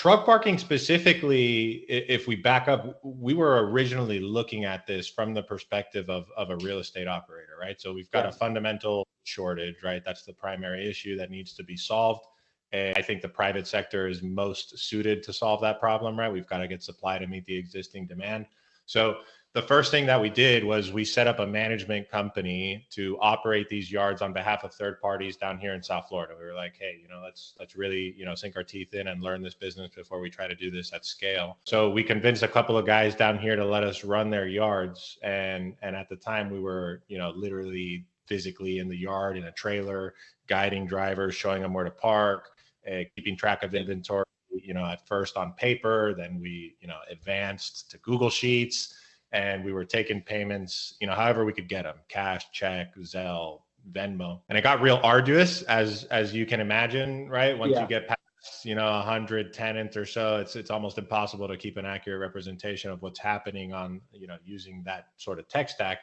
truck parking specifically, if we back up, we were originally looking at this from the perspective of a real estate operator, right? So we've got a fundamental shortage, right? That's the primary issue that needs to be solved. And I think the private sector is most suited to solve that problem, right? We've got to get supply to meet the existing demand. So the first thing that we did was we set up a management company to operate these yards on behalf of third parties down here in South Florida. We were like, hey, let's really, sink our teeth in and learn this business before we try to do this at scale. So we convinced a couple of guys down here to let us run their yards. And at the time we were, literally physically in the yard in a trailer, guiding drivers, showing them where to park, keeping track of inventory, at first on paper, then we, advanced to Google Sheets. And we were taking payments, however we could get them, cash, check, Zelle, Venmo. And it got real arduous, as you can imagine, right? Once you get past, 100 tenants or so, it's almost impossible to keep an accurate representation of what's happening on, using that sort of tech stack.